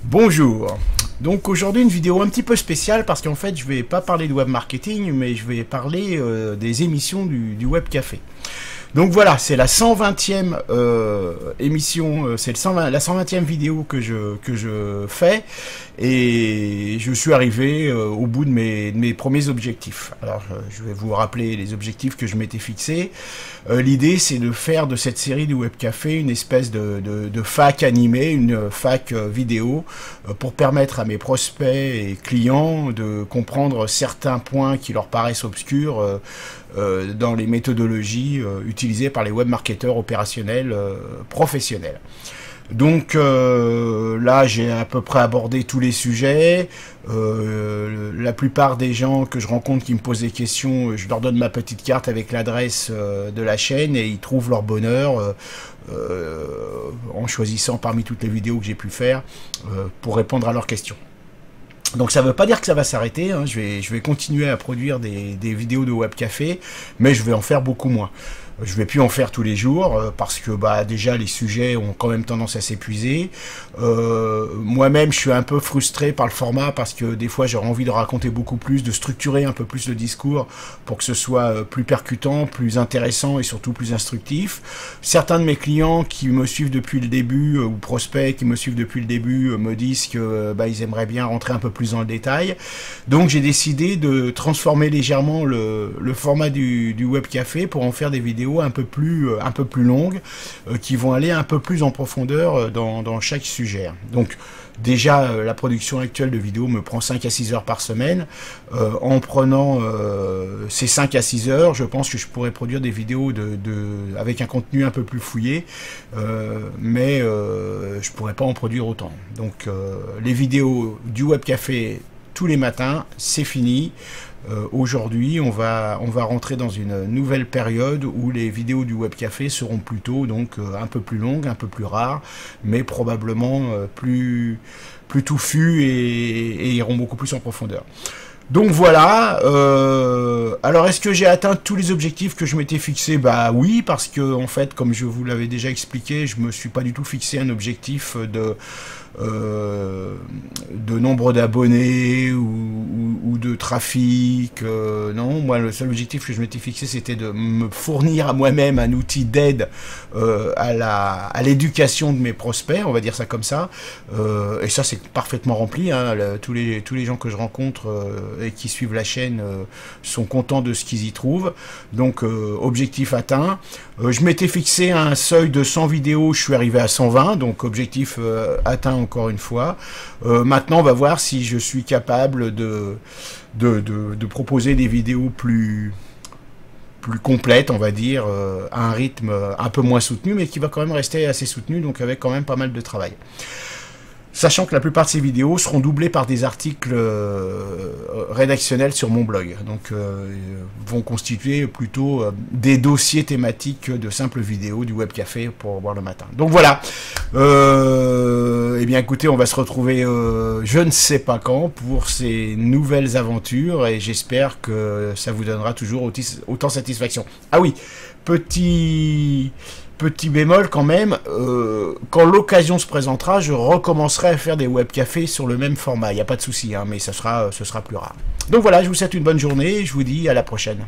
Bonjour. Donc aujourd'hui une vidéo un petit peu spéciale parce qu'en fait je vais pas parler de web marketing mais je vais parler des émissions du web café. Donc voilà, c'est la 120e émission, c'est la 120e vidéo que je fais et je suis arrivé au bout de mes premiers objectifs. Alors je vais vous rappeler les objectifs que je m'étais fixés. L'idée c'est de faire de cette série du web café une espèce de fac animée, une fac vidéo pour permettre à mes prospects et clients de comprendre certains points qui leur paraissent obscurs dans les méthodologies utilisées par les webmarketeurs opérationnels professionnels. Donc là j'ai à peu près abordé tous les sujets. La plupart des gens que je rencontre qui me posent des questions, je leur donne ma petite carte avec l'adresse de la chaîne et ils trouvent leur bonheur en choisissant parmi toutes les vidéos que j'ai pu faire pour répondre à leurs questions. Donc ça ne veut pas dire que ça va s'arrêter, hein. Je vais continuer à produire des vidéos de web café, mais je vais en faire beaucoup moins. Je vais plus en faire tous les jours parce que déjà les sujets ont quand même tendance à s'épuiser. Moi-même je suis un peu frustré par le format parce que des fois j'aurais envie de raconter beaucoup plus, de structurer un peu plus le discours pour que ce soit plus percutant, plus intéressant et surtout plus instructif. Certains de mes clients qui me suivent depuis le début ou prospects qui me suivent depuis le début me disent que ils aimeraient bien rentrer un peu plus dans le détail. Donc j'ai décidé de transformer légèrement le format du web café pour en faire des vidéos un peu plus longues qui vont aller un peu plus en profondeur dans chaque sujet. Donc déjà la production actuelle de vidéos me prend 5 à 6 heures par semaine. En prenant ces 5 à 6 heures, je pense que je pourrais produire des vidéos avec un contenu un peu plus fouillé, mais je pourrais pas en produire autant. Donc les vidéos du web café tous les matins, c'est fini. Aujourd'hui, on va rentrer dans une nouvelle période où les vidéos du web café seront plutôt donc un peu plus longues, un peu plus rares, mais probablement plus touffues et iront beaucoup plus en profondeur. Donc voilà, alors est-ce que j'ai atteint tous les objectifs que je m'étais fixé? Bah oui, parce que en fait, comme je vous l'avais déjà expliqué, je me suis pas du tout fixé un objectif de nombre d'abonnés ou de trafic. Non, moi le seul objectif que je m'étais fixé c'était de me fournir à moi-même un outil d'aide à l'éducation de mes prospects, on va dire ça comme ça, et ça c'est parfaitement rempli, hein. Tous les gens que je rencontre et qui suivent la chaîne sont contents de ce qu'ils y trouvent. Donc objectif atteint. Je m'étais fixé un seuil de 100 vidéos, je suis arrivé à 120, donc objectif atteint encore une fois. Maintenant on va voir si je suis capable de proposer des vidéos plus complètes, on va dire, à un rythme un peu moins soutenu, mais qui va quand même rester assez soutenu, donc avec quand même pas mal de travail. Sachant que la plupart de ces vidéos seront doublées par des articles rédactionnels sur mon blog, donc vont constituer plutôt des dossiers thématiques de simples vidéos du web café pour voir le matin. Donc voilà, eh bien écoutez, on va se retrouver je ne sais pas quand pour ces nouvelles aventures et j'espère que ça vous donnera toujours autant satisfaction. Ah oui, petit bémol quand même, quand l'occasion se présentera, je recommencerai à faire des web cafés sur le même format. Il n'y a pas de souci, hein, mais ce sera plus rare. Donc voilà, je vous souhaite une bonne journée et je vous dis à la prochaine.